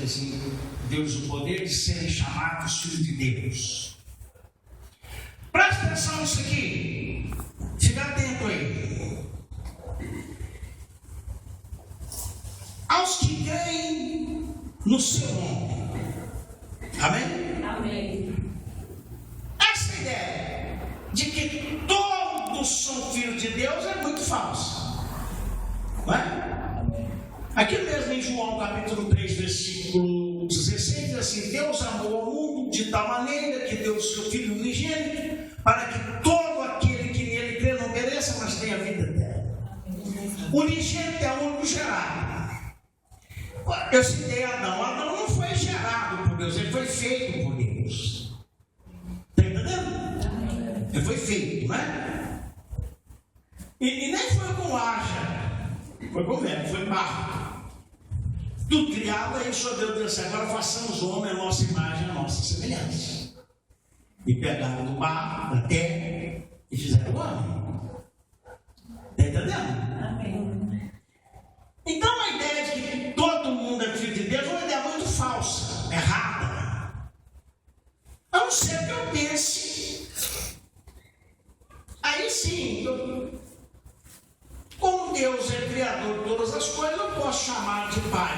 assim, Deus o poder de serem chamados filhos de Deus. Presta atenção nisso aqui. Fica atento aí. Aos que creem no seu nome. Amém? Amém. Essa ideia de que todos são filhos de Deus é muito falsa. Não é? Aqui mesmo em João capítulo 3, versículo 16, diz assim: Deus amou o mundo de tal maneira que deu o seu Filho unigênito, para que todo aquele que nele crê não pereça, mas tenha vida eterna. Unigênito é o único gerado. Eu citei Adão. Adão não foi gerado por Deus, ele foi feito por Deus. Está entendendo? Ele foi feito, não é? E nem foi com haja, foi com verbo, foi barro. Tudo criado, aí o Senhor Deus disse: agora façamos o homem a nossa imagem, a nossa semelhança. E pegaram do barro, da terra, e fizeram o homem. Está entendendo? Amém. Então a ideia de que todo mundo é filho de Deus é uma ideia muito falsa, errada. A não ser que eu pense. Aí sim, como Deus é criador de todas as coisas, eu posso chamar de pai.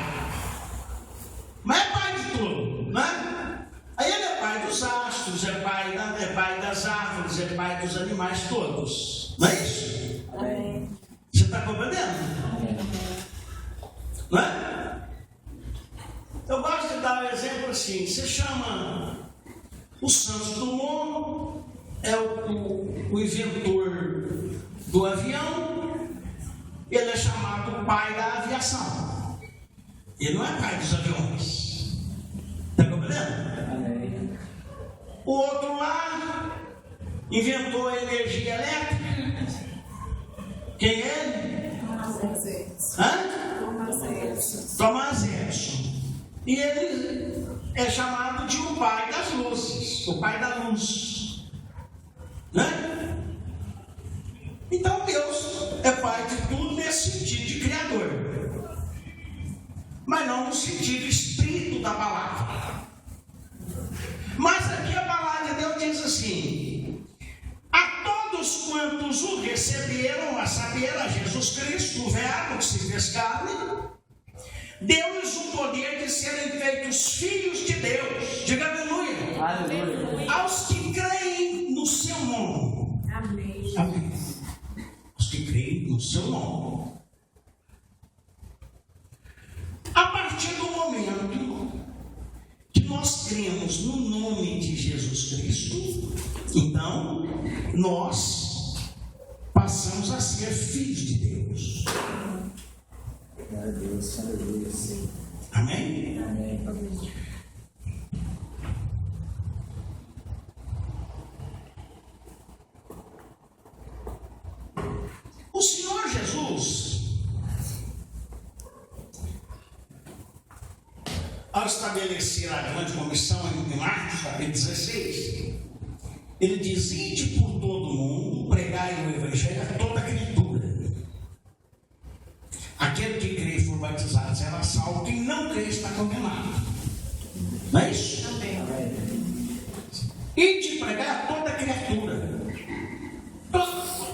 Mas é pai de tudo, né? Aí ele é pai dos astros, é pai das árvores, é pai dos animais todos. Não é isso? Amém. Você está compreendendo? Não é? Eu gosto de dar um exemplo assim: você chama o Santos Dumont, é o inventor do avião, ele é chamado pai da aviação. Ele não é pai dos aviões. Está compreendendo? O outro lá inventou a energia elétrica. Quem é ele? Thomas Edison. E ele é chamado de o pai das luzes, o pai da luz, né? Então Deus é pai de tudo nesse sentido de criador, mas não no sentido estrito da palavra. Mas aqui a palavra de Deus diz assim: a todos quantos o receberam, a saber, a Jesus Cristo, o Verbo que se fez carne, deu-lhes o poder de serem feitos filhos de Deus. Diga aleluia. Aleluia. Aos que creem no seu nome. Amém. Amém. Aos que creem no seu nome. A partir do momento que nós cremos no nome de Jesus Cristo, então nós passamos a ser filhos de Deus. Amém? Amém. O Senhor Jesus, ao estabelecer a grande comissão em Marcos capítulo 16, ele diz: ide por todo mundo, pregai o evangelho a toda criatura. Aquele que crê e for batizado será salvo, quem não crê está condenado. Não é isso? Amém. Ide pregar a toda criatura.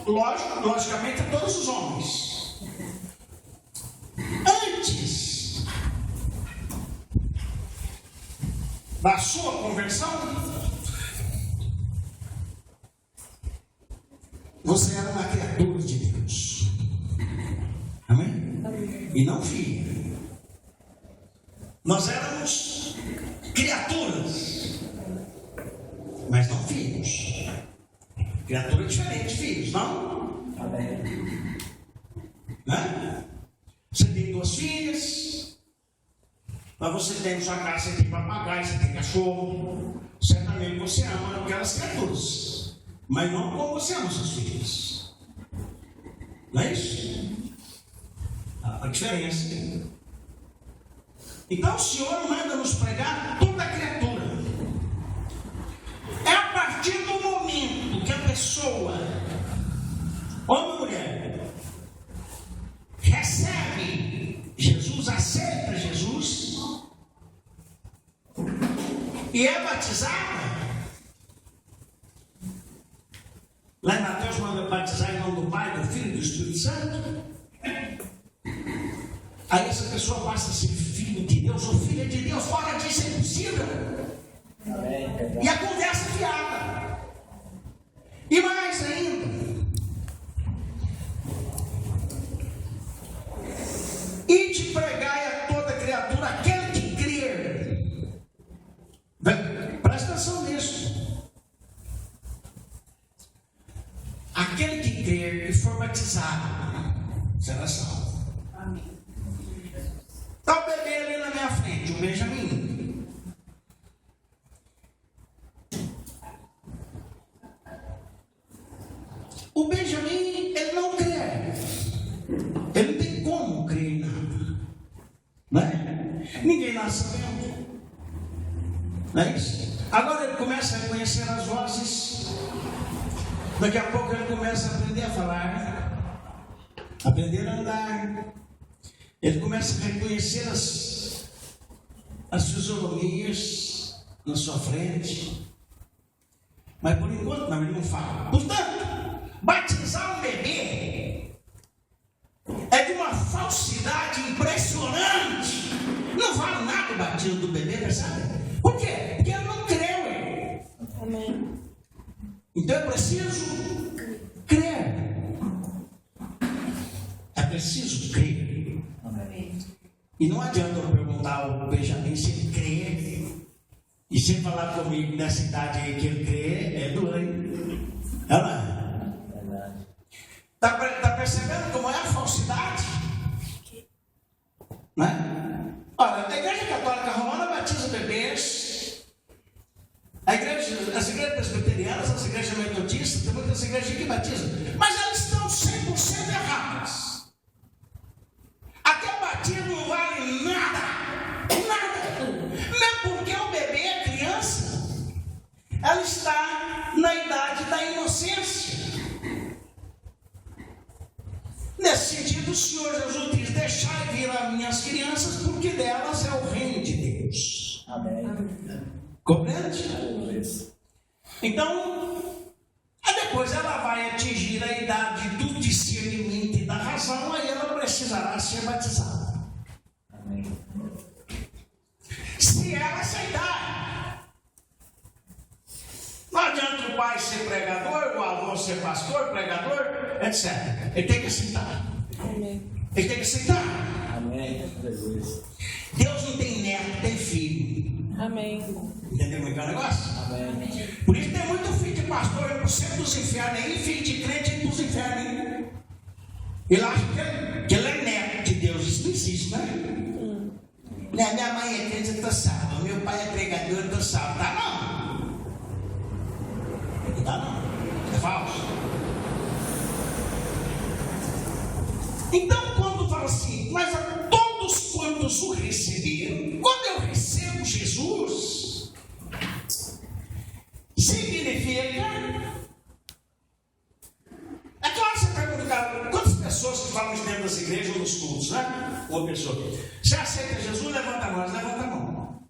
Logicamente a todos os homens. Antes da sua conversão, você era uma criatura de Deus. Amém? E não filho. Nós éramos criaturas, mas não filhos. Criatura é diferente de filhos, não? Amém. Né? Você tem 2 filhas, mas você tem na sua casa, você tem papagaio, você tem cachorro. Certamente você ama aquelas criaturas, mas não como você ama seus filhos. Não é isso? A diferença. Então o Senhor manda nos pregar toda a criatura. É a partir do momento que a pessoa, homem ou mulher, recebe Jesus, aceita Jesus, e é batizada. Lá em Mateus manda batizar em nome do Pai, do Filho e do Espírito Santo. Aí essa pessoa passa a ser filho de Deus ou filha de Deus. Fora disso é impossível. E a conversa é fiada. E mais ainda, e de pregai a toda criatura, aquele que crer. Presta atenção nisso. Aquele que crer e for batizado será salvo. Amém. Está o bebê ali na minha frente, o Benjamin. O Benjamin, ele não crê. Ele não tem como crer em nada. Não é? Ninguém nasce sabendo. Não é isso? Agora ele começa a reconhecer as vozes. Daqui a pouco ele começa a aprender a falar, aprender a andar. Ele começa a reconhecer as fisionomias na sua frente. Mas por enquanto não, ele não fala. Portanto, batizar um bebê é de uma falsidade impressionante. Não vale nada o batismo do bebê, percebe? Por quê? Porque ele não creu. Amém. Então é preciso crer. É preciso crer. Amém. E não adianta eu perguntar ao Benjamin se ele crê. E sem falar comigo nessa idade aí que ele crê, é doido. Olha lá. Está percebendo como é a falsidade? Né? Olha, a Igreja Católica Romana batiza bebês. As igrejas presbiterianas, as igrejas metodistas, tem muitas igrejas que batizam. Mas elas estão 100% erradas. Aquele batismo não vale nada. Nada. Mesmo porque o bebê, a criança, ela está na idade da inocência. Nesse sentido, o Senhor Jesus diz: deixai vir as minhas crianças, porque delas é o reino de Deus. Amém. Compreende? Então, depois ela vai atingir a idade do discernimento e da razão, aí ela precisará ser batizada. Amém. Se ela aceitar. Não adianta o pai ser pregador, o avô ser pastor, pregador, etc. Ele tem que aceitar. Amém. Ele tem que aceitar. Amém. Deus não tem neto, tem filho. Amém. Entendeu como é que é o negócio? Amém. Por isso tem muito filho de pastor indo para o centro dos infernos aí, filho de crente indo para os infernos aí. Ele acha que ele é neto de Deus. Isso não existe, né? Minha mãe é crente, eu estou salva. Meu pai é pregador, eu estou salvo. Tá não? Não tá não. É falso. Então, quando fala assim, mas a todos quantos o receberam, quando eu recebo Jesus, significa. É claro que você pergunta, cara, quantas pessoas que falam isso dentro das igrejas ou nos cultos, né? Uma pessoa. Você aceita Jesus? Levanta a mão, levanta a mão.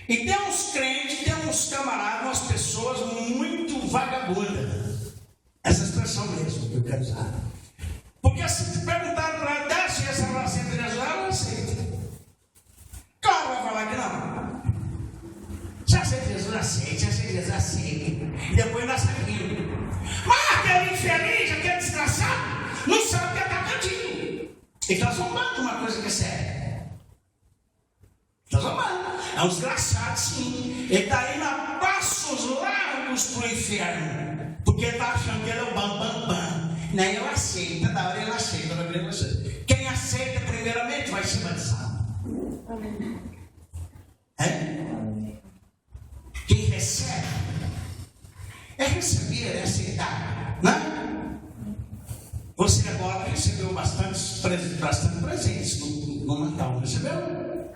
E tem uns crentes, tem uns camaradas, umas pessoas muito vagabundas. Essa expressão mesmo que eu quero usar. Porque se perguntaram para ela, se essa ela aceita Jesus, ela não aceita. Claro, vai falar que não. Se aceita Jesus, aceita. Se aceita Jesus, aceita. E depois nós saímos. Mas aquele infeliz, aquele desgraçado, não sabe que está cantinho. Ele está zombando uma coisa que é séria. Está zombando. É um desgraçado, sim. Ele está indo a passos largos para o inferno. Porque ele está achando que ele é o bam. Nem ele aceita, da hora ele aceita, da hora ele aceita. Quem aceita primeiramente vai ser batizado. Amém. É? Quem recebe é receber, é aceitar, né? Você agora recebeu bastante presentes no Natal, não recebeu?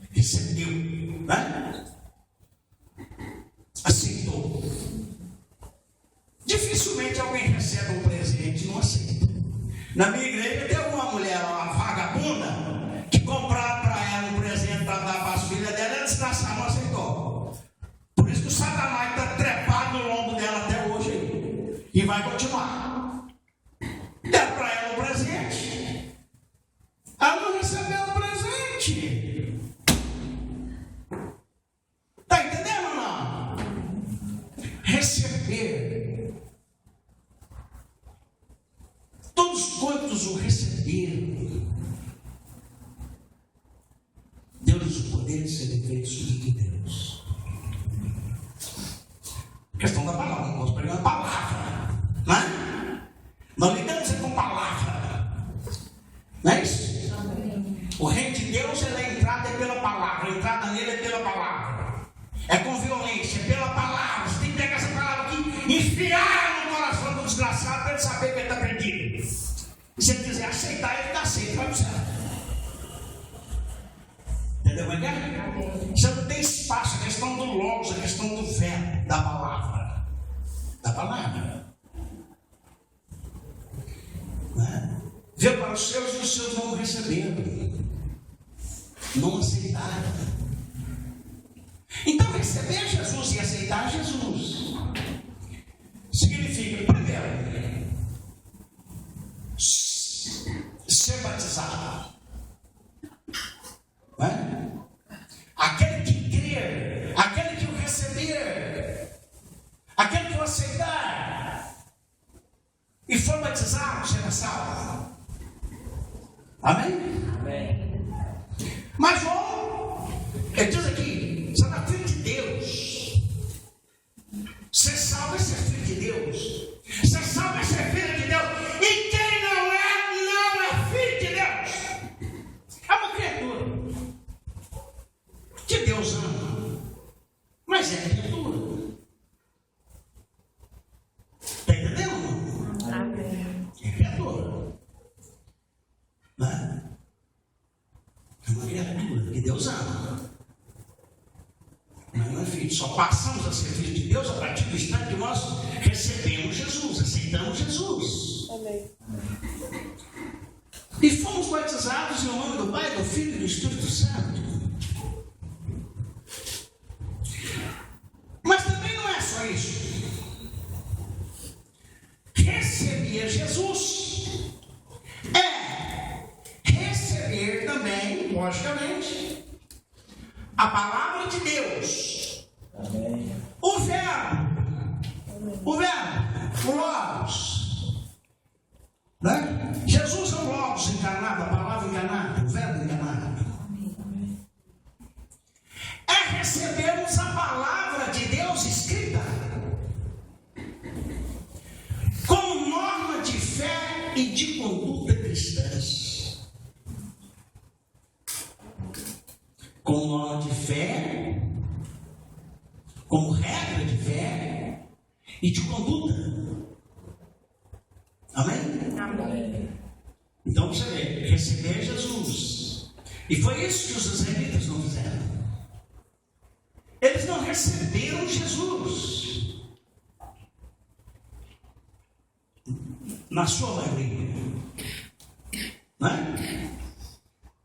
Recebeu, né? Aceitou. Dificilmente alguém recebe um presente e não aceita. Na minha igreja tem uma mulher, uma vagabunda, que compraram para ela um presente para dar para as filhas dela, ela desgraçada, não aceitou. vai continuar. Deram para ela o presente. Ela não recebeu o presente. Está entendendo ou não? Receber. Todos quantos o receberam, deu-lhes o poder de serem feitos filhos de Deus. Questão da palavra, não posso pregar a palavra, não é? Nós lidamos com palavra, não é isso? O reino de Deus, a entrada é pela palavra, a entrada nele é pela palavra, é com violência, é pela palavra. Você tem que pegar essa palavra aqui, enfiar no coração do desgraçado para ele saber que ele está perdido. E se ele quiser aceitar, ele está aceito, vai para o céu. Entendeu, Maria? Você não tem espaço, a questão do logos, a questão do verbo, da palavra. Da palavra. Né? Veio para os seus e os seus não receberam. Não aceitaram. Então, receber Jesus e aceitar Jesus significa, primeiro, ser batizado. Não é? Aquele que crer, aquele que o receber, aquele que o aceitar e for batizado será salvo. Amém? Amém. Mas bom, ele diz aqui, você está filho de Deus. Ser salvo é ser filho de Deus. Ser salvo é ser filho de Deus. E quem não é filho de Deus. É uma criatura que Deus ama, mas é criatura. Está entendendo? Amém. É criatura. Não é? É uma criatura que Deus ama. Mas não é filho. Só passamos a ser filhos de Deus a partir do instante que nós recebemos Jesus, aceitamos Jesus. Amém. E fomos batizados em nome do Pai, do Filho e do Espírito Santo. Mas também não é só isso. Receber Jesus é receber também, logicamente, a palavra de Deus. Amém. O verbo, o logos. Né? Jesus é o logos encarnado, a palavra encarnada, o verbo encarnado. É recebermos a palavra de Deus escrita como norma de fé e de conduta cristãs. Como norma de fé, como regra de fé e de conduta. Amém? Amém. Então você vê, receber Jesus. E foi isso que os israelitas não fizeram. Eles não receberam Jesus. Na sua maioria. Não é?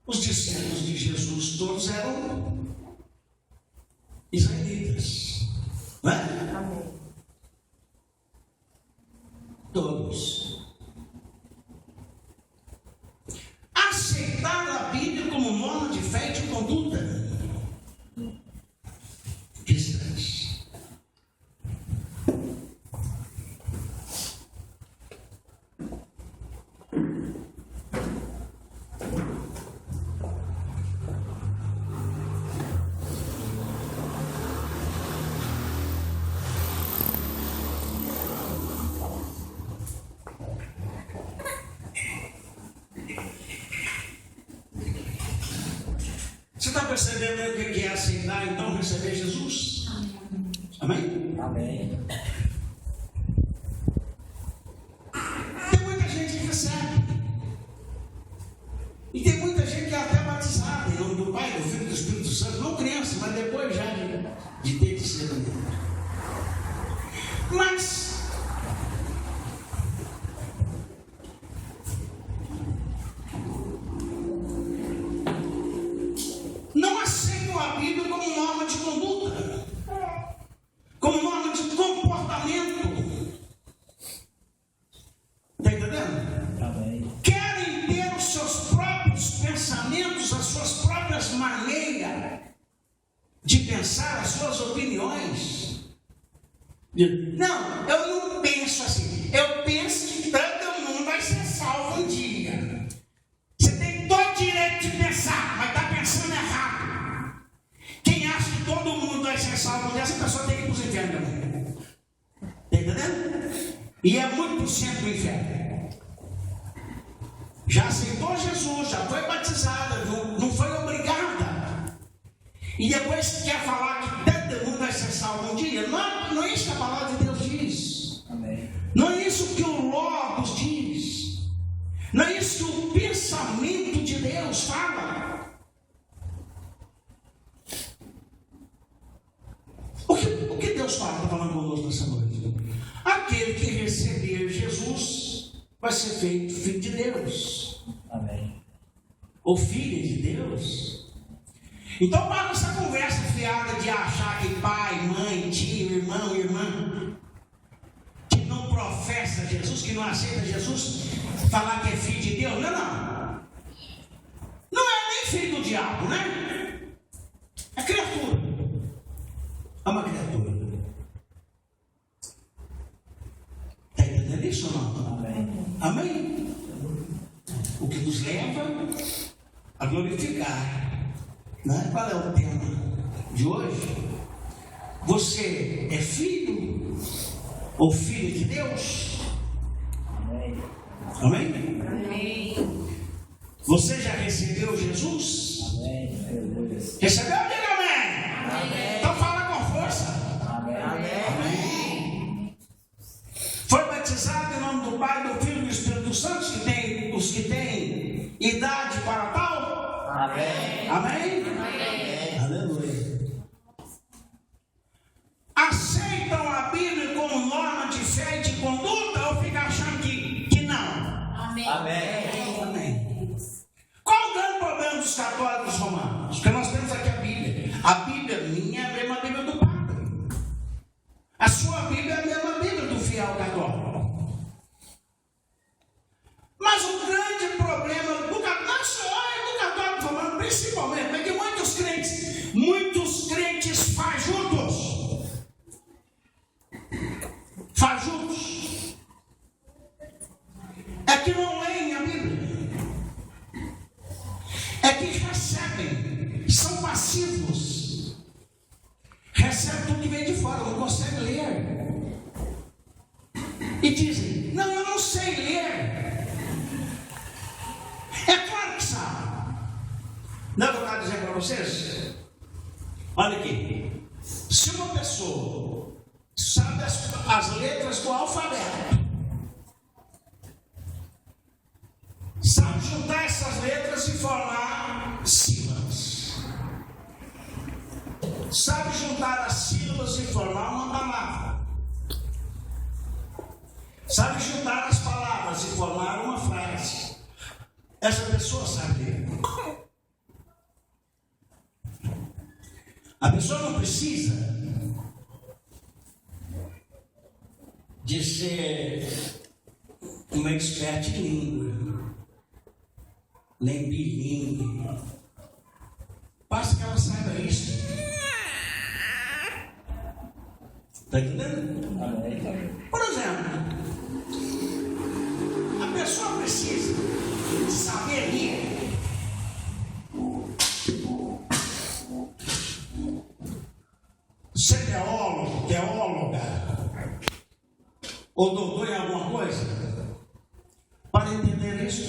Os discípulos de Jesus todos eram israelitas. Não é? Amém. Todos. Aceitar a Bíblia como norma de fé e de conduta cristãs. Você está percebendo o que é aceitar, então, receber Jesus? Amém? Amém. Tem muita gente que recebe. E tem muita gente que é até batizada em nome do Pai, do Filho e do Espírito Santo. Não criança, mas depois já de ter discernimento. Mas não aceitam a Bíblia como norma de conduta, como norma de comportamento. de pensar as suas opiniões. Não, eu não penso assim. Eu penso que todo mundo vai ser salvo um dia. Você tem todo o direito de pensar, mas está pensando errado. Quem acha que todo mundo vai ser salvo um dia, essa pessoa tem que ir para os infernos também. Está entendendo? E é muito por cento do inferno. Já aceitou Jesus, já foi batizada, não foi obrigada. E depois quer falar que todo mundo vai ser salvo um dia. Não é isso que a palavra de Deus diz. Amém. Não é isso que o Logos diz. Não é isso que o pensamento de Deus fala. O que Deus fala? Está falando conosco nessa noite. Aquele que receber Jesus vai ser feito filho de Deus. Amém. Ou filha de Deus. Então para essa conversa fiada de achar que pai, mãe, tio, irmão, irmã que não professa Jesus, que não aceita Jesus, falar que é filho de Deus, não. Não é nem filho do diabo, né? É criatura. É uma criatura. Está entendendo isso ou não? Amém. Amém? O que nos leva a glorificar. Né? Qual é o tema de hoje? Você é filho ou filha de Deus? Amém. Amém? Amém. Você já recebeu Jesus? Amém. Aleluia. Recebeu? Diga amém. Amém. Então fala com força. Amém. Amém. Foi batizado em nome do Pai, do Filho e do Espírito Santo, os que têm idade para tal? Amém. Amém? Amém. Aleluia. Aceitam a Bíblia como norma de fé e de conduta ou ficam achando que não? Amém. Amém. Qual o grande problema dos católicos romanos? Porque nós temos aqui a Bíblia. A Bíblia minha é a mesma Bíblia do Padre. A sua Bíblia é a mesma Bíblia do fiel católico. Mas o grande problema do católico, não só é do católico romano, principalmente, é que muitos crentes fajutos, é que não leem a Bíblia, é que recebem, são passivos, recebem tudo que vem de fora, não conseguem ler, e dizem, não, eu não sei ler. É claro que sabe. Não é o que eu quero dizer para vocês? Olha aqui. Se uma pessoa sabe as letras do alfabeto, sabe juntar essas letras e formar sílabas, sabe juntar as sílabas e formar uma palavra, sabe juntar as palavras e formar uma frase, essa pessoa sabe ler. A pessoa não precisa de ser uma expert em língua, nem bilíngue. Basta que ela saiba isso. Está entendendo? Amém. Por exemplo, a pessoa precisa saber ler. Ser teóloga, ou doutor em alguma coisa, para entender isso.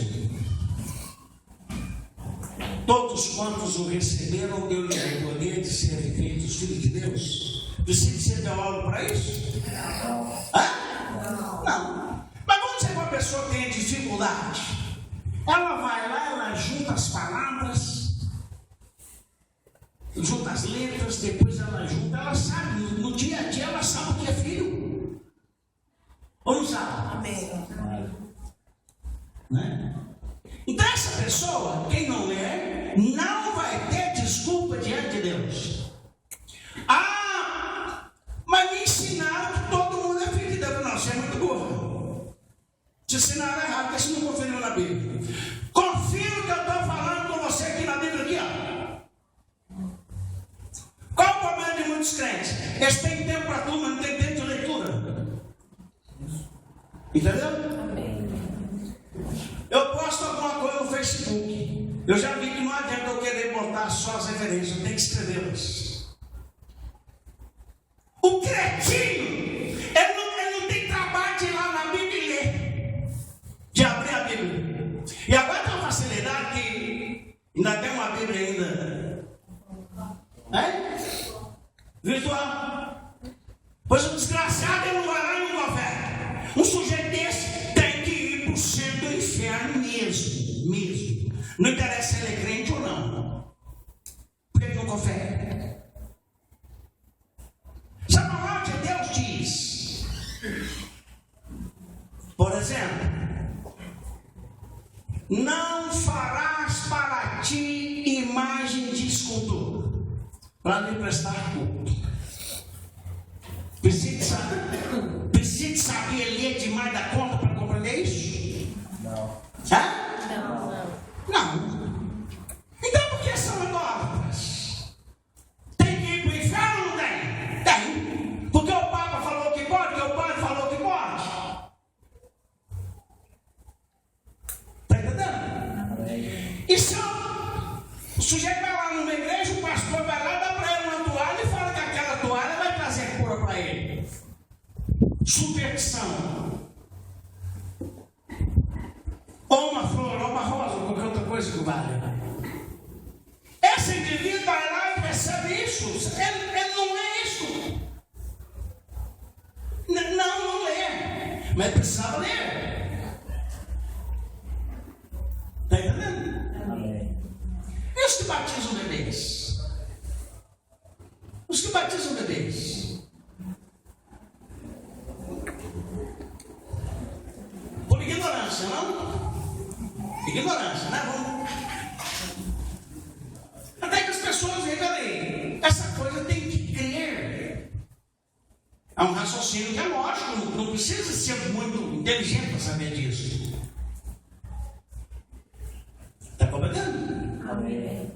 Todos quantos o receberam, deu-lhe o poder de serem feitos filhos de Deus. Precisa ser teólogo para isso? Não. Mas vamos dizer que uma pessoa tem dificuldade. Ela vai lá, ela junta as palavras, junta as letras, depois ela sabe, no dia a dia ela sabe o que é filho. Ou não sabe? Amém. Né? Então essa pessoa, quem não lê, não vai ter desculpa diante de Deus. Mas me ensinaram que todo mundo é filho de Deus. Não, você é muito burro. Te ensinaram errado, porque você não conferiu na Bíblia. Confira o que eu estou falando com você aqui na Bíblia, aqui, ó. Qual muitos crentes. Eles têm tempo para tudo, mas não tem tempo de leitura. Entendeu? Eu posto alguma coisa no Facebook. Eu já vi que não adianta eu querer botar só as referências, eu tenho que escrevê-las. O cretino, ele não tem trabalho de ir lá na Bíblia e ler, de abrir a Bíblia. E agora tem uma facilidade que ainda tem uma Bíblia ainda. Virtual. Pois o desgraçado ele não vai lá e não confere. Um sujeito desse tem que ir para o centro do inferno mesmo. Não interessa se ele é crente ou não. Por que não confere? Sabe a palavra de Deus diz? Por exemplo, não farás para ti imagem de escultura para lhe prestar culto. Precisa saber ler demais da conta para compreender isso? Não. Não. Então por que são idólatras? Tem que ir para o inferno ou não tem? Tem. Porque o Papa falou que pode, porque o padre falou que pode. Está entendendo? E se o sujeito vai lá numa igreja, o pastor vai lá, dá para ele uma toalha e fala que aquela toalha vai trazer cura para ele. Superstição. Ou uma flor, ou uma rosa, ou qualquer outra coisa que vale. Esse indivíduo vai lá e percebe isso. Ele não lê isso. Não lê. Mas precisava ler. Está entendendo? Amém. E os que batizam bebês? Os que batizam bebês? Por ignorância, não? Ignorância, né? Vamos. Até que as pessoas veem ali. Essa coisa tem que crer. É um raciocínio que é lógico, não precisa ser muito inteligente para saber disso. Está compreendendo? Amém.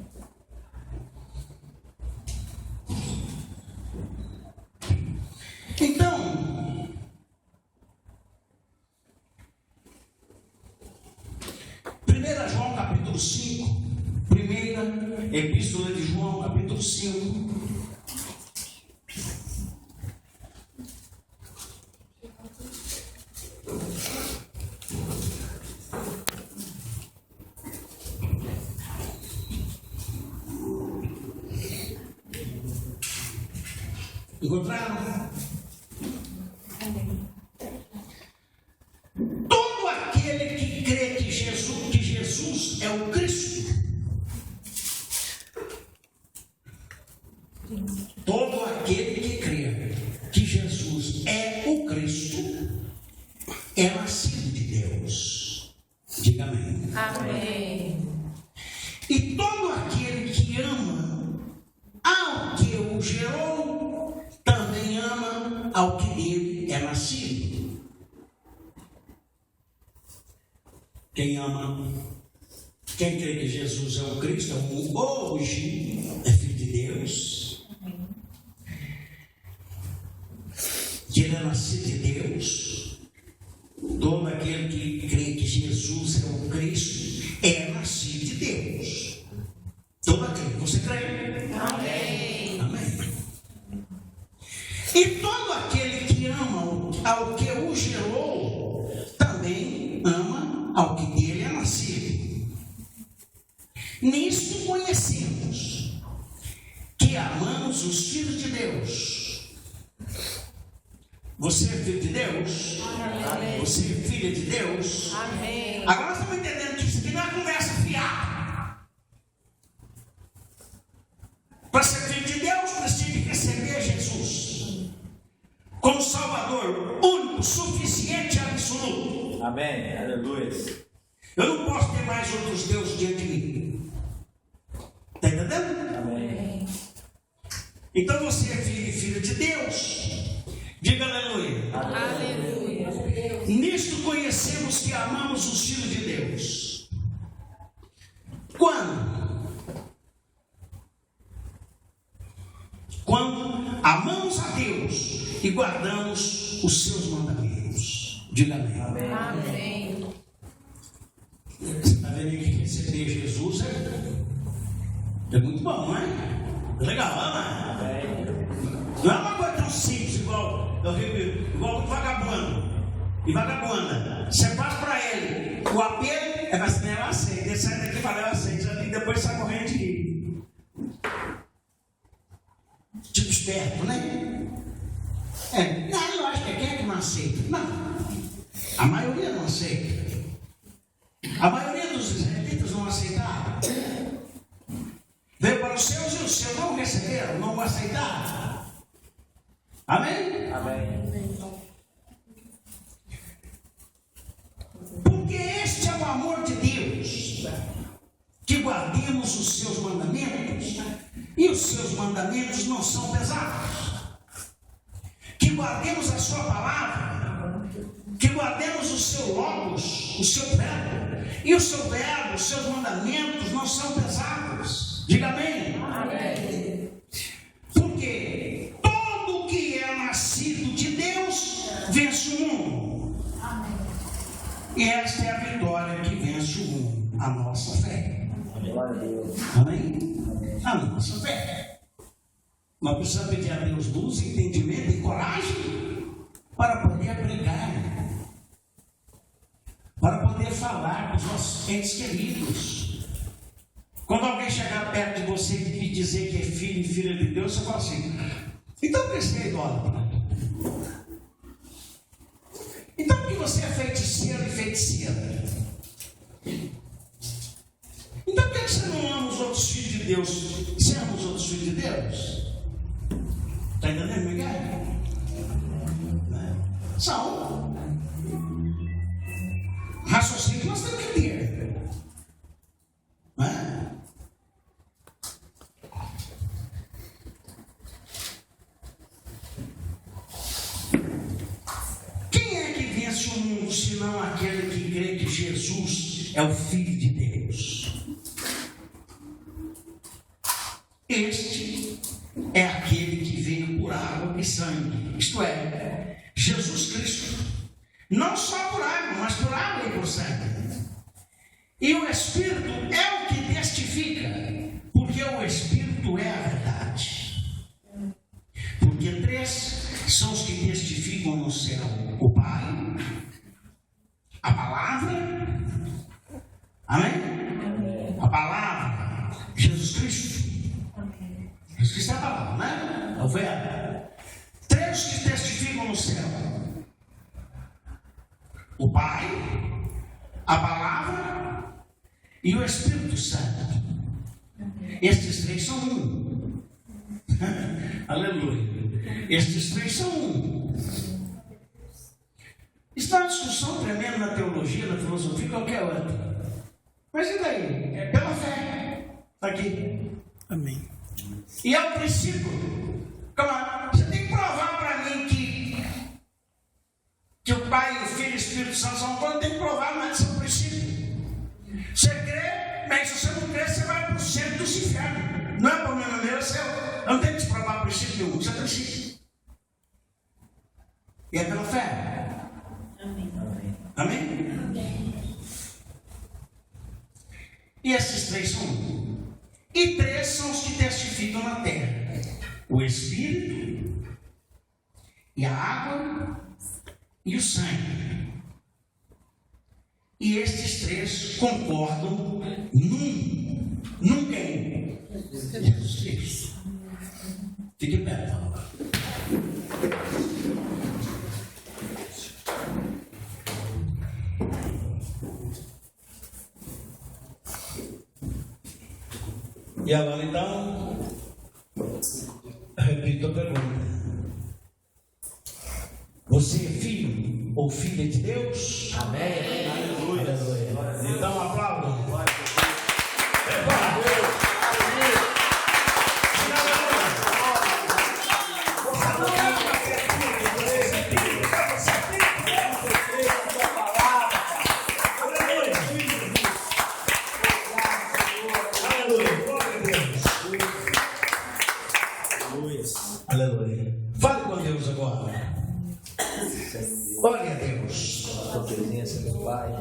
Então, primeira João capítulo 5, primeira epístola de João capítulo 5. Encontraram? Todo aquele que crê que Jesus é o Cristo, todo aquele que crê que Jesus é o Cristo é nascido de Deus. Diga amém. Amém. E todo aquele que ama ao que o gerou, também ama ao que dele é nascido. Quem ama, quem crê que Jesus é o Cristo, hoje é filho de Deus, que ele é nascido de Deus. Todo aquele que crê que Jesus é o Cristo é nascido de Deus. Todo aquele, você crê? Amém. Amém. E todo aquele que ama ao que o gerou, também ama ao que dele é nascido. Nisto conhecemos que amamos os filhos de Deus. Você é filho de Deus? Amém. Você é filha de Deus? Amém. Agora nós estamos entendendo que isso aqui não é conversa fiada. Para ser filho de Deus, precisa receber Jesus como Salvador único, suficiente e absoluto. Amém. Aleluia. Eu não posso ter mais outros deuses diante de mim. Está entendendo? Amém. Então você é filho e filha de Deus. Diga aleluia. Aleluia. Nisto conhecemos que amamos os filhos de Deus. Quando amamos a Deus e guardamos os seus mandamentos. Diga amém. Amém. Você está vendo que receber Jesus é muito bom, não é? É legal, não é? Não é uma coisa tão simples igual o vagabundo e vagabunda. Você passa para ele o apelo, é mas nem ela aceita. Ele sai daqui e fala, eu aceito, e depois sai correndo de rir. Tipo esperto, né? Não, eu acho que quem é que não aceita? Não, a maioria não aceita. A maioria dos israelitas não aceitaram. Veio para os seus e os seus não receberam, não aceitaram. Amém? Amém. Porque este é o amor de Deus, que guardemos os seus mandamentos, e os seus mandamentos não são pesados. Que guardemos a sua palavra, que guardemos o seu logos, o seu verbo, e o seu verbo, os seus mandamentos não são pesados. Diga amém. Amém. Porque todo que é nascido de Deus vence o mundo. Amém. E esta é a vitória que vence o mundo, a nossa fé. Glória a Deus. Amém? A nossa fé. Nós precisamos pedir a Deus luz, entendimento e coragem para poder pregar, para poder falar com os nossos entes queridos. Quando alguém chegar perto de você e dizer que é filho e filha de Deus, você fala assim: então por que você é idólatra? Então por que você é feiticeiro e feiticeira? Então por que você não ama os outros filhos de Deus? Você ama os outros filhos de Deus? Está entendendo, Miguel? São raciocínio que nós temos que ter. Não é? Quem é que vence o mundo, senão aquele que crê que Jesus é o Filho de Deus? Este é aquele que veio por água e sangue, isto é, Jesus Cristo. Não só por água, mas por água e por sangue. E o Espírito é o que testifica, porque o Espírito é a verdade. Porque três são os que testificam no céu: o Pai, a Palavra, amém? A Palavra, Jesus Cristo. Jesus Cristo é a palavra, né? É o verbo. Três que testificam no céu: o Pai, a Palavra e o Espírito Santo. Estes três são um. Aleluia. Estes três são um. Está uma discussão tremenda na teologia, na filosofia, qualquer outra. Mas e daí? É pela fé. Está aqui. Amém. E é o princípio. Você tem que provar para mim que o Pai, o Filho e o Espírito Santo são todos. Tem que provar, mas isso é um princípio. Você crê, bem, se você não crê, você vai para o centro dos infernos. Não é problema meu, é seu. Eu não tenho que te provar princípio nenhum, isso é princípio. E é pela fé. Amém. Amém? E esses três são um. E três são os que testificam na terra: o Espírito, e a água, e o sangue. E estes três concordam num quem? Jesus Cristo. Fique perto. E agora então, repito a pergunta: você é filho ou filha de Deus? Amém. Aleluia. Então aplaudam. Aleluia. Fale com Deus agora. Glória a Deus. Tua presença, meu Pai.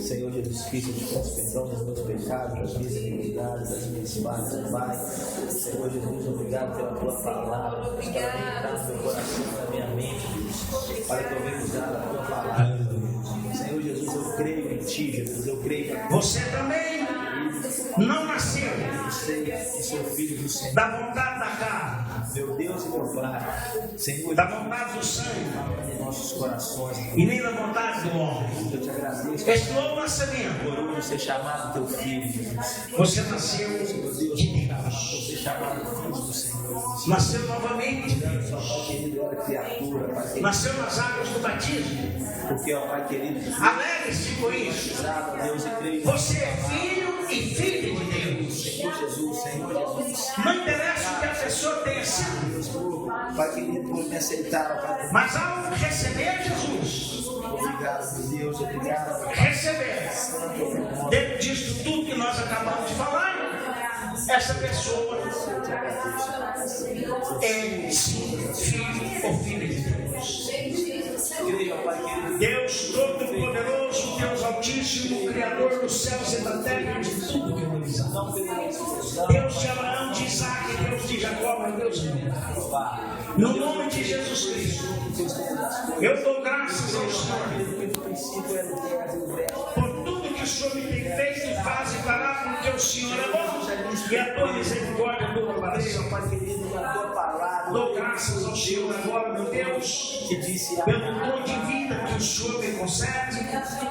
Senhor Jesus Cristo, eu te peço perdão dos meus pecados, das minhas iniquidades, das minhas falhas, Pai. Senhor Jesus, obrigado pela tua palavra, para entrar no meu coração, na minha mente, Deus, para que eu venha usar a tua palavra. Aleluia. Senhor Jesus, eu creio em ti, Jesus, eu creio que Você também não nasceu você é seu filho do Senhor, da vontade da carne, meu Deus e meu Pai. Senhor, da vontade do sangue em nossos corações, e nem da vontade do homem. eu te agradeço Este novo nascimento, por hoje ser chamado teu filho, Jesus. você nasceu Meu Deus, de por Deus. ser chamado filho do Senhor, Jesus. Nasceu novamente. Só Pai querido, eu era criatura, Pai querido, Nasceu nas águas do batismo. porque, ó Pai querido, Alegre-se com isso. usado, Deus, e creio. Você é filho e filha de Deus. Senhor Jesus, Senhor Jesus. Não interessa o que a pessoa tenha sido, Pai querido, por me aceitar, Pai. mas ao receber Jesus, Obrigado, meu Deus, obrigado, Pai. receber, dentro disso tudo que nós acabamos de falar, essa pessoa é sim filho ou filha de Deus. Creio, Pai querido, Deus Todo-Poderoso, Deus Altíssimo, Criador dos céus e da terra e de tudo que eles há. Deus de Abraão, de Isaac, Deus de Jacó, mas Deus não. Pai. No nome de Jesus Cristo, eu dou graças ao Senhor No princípio era o terra e o verbo. por tudo que o Senhor me tem feito e faz e fará, porque o Senhor é bom e a tua misericórdia dura para Creio, sempre. Pai querido, na tua palavra. Dou graças ao Senhor agora, meu Deus, Que disse pelo dom de vida que o Senhor me concede.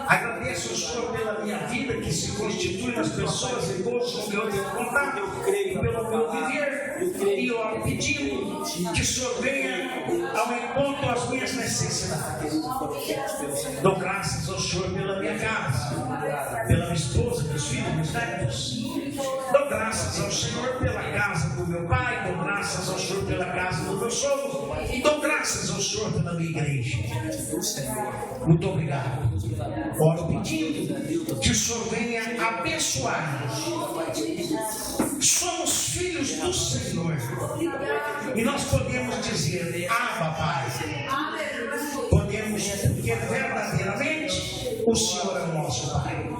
Agradeço ao Senhor pela minha vida que se constitui nas pessoas e gostos com que eu tenho contato. Eu creio pelo meu viver e eu pedindo que o Senhor venha ao encontro às minhas necessidades. Dou graças ao Senhor pela minha casa, pela minha esposa, meus filhos, meus netos. Dou graças ao Senhor pela casa do meu pai, dou graças ao Senhor pela casa do meu sogro, e dou graças ao Senhor pela minha igreja. Muito obrigado. Oro pedindo que o Senhor venha abençoar-nos. Somos filhos do Senhor e nós podemos dizer: Abba, Pai. Podemos, porque verdadeiramente o Senhor é o nosso Pai.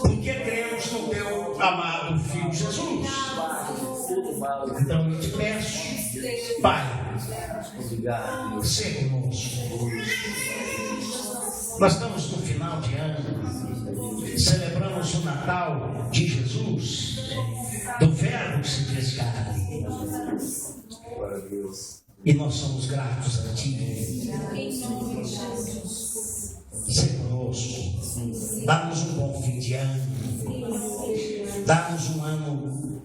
Porque cremos no teu amado Filho Jesus. Então eu te peço, Pai, Obrigado, seja conosco. Nós estamos no final de ano, celebramos o Natal de Jesus, do Verbo que se fez carne. glória a Deus. E nós somos gratos a Ti. Seja conosco. Dá-nos um bom fim de ano. Dá-nos um ano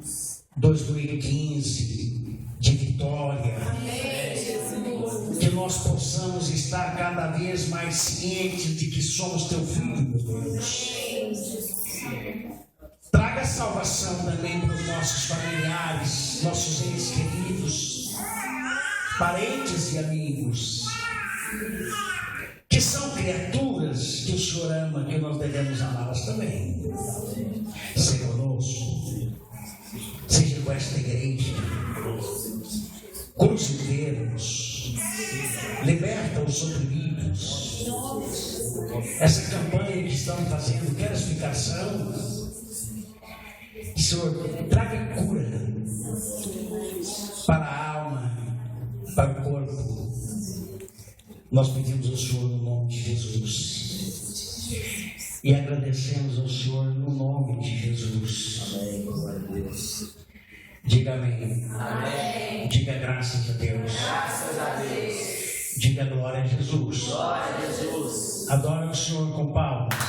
2015 de vitória. Que nós possamos estar cada vez mais cientes de que somos Teu Filho, meu Deus. Traga salvação também para os nossos familiares, nossos entes queridos, parentes e amigos, que são criaturas que o Senhor ama, que nós devemos amá-las também. Seja conosco, seja com esta igreja, cruze enfermos, liberta os oprimidos. Essa campanha que estamos fazendo, quero explicação. Senhor, traga cura para a alma, para o corpo. Nós pedimos ao Senhor no nome de Jesus e agradecemos ao Senhor no nome de Jesus. Amém, glória a Deus. Diga amém. Amém. Diga graças a Deus. Graças a Deus. Diga glória a Jesus. Glória a Jesus. Adora o Senhor com palmas.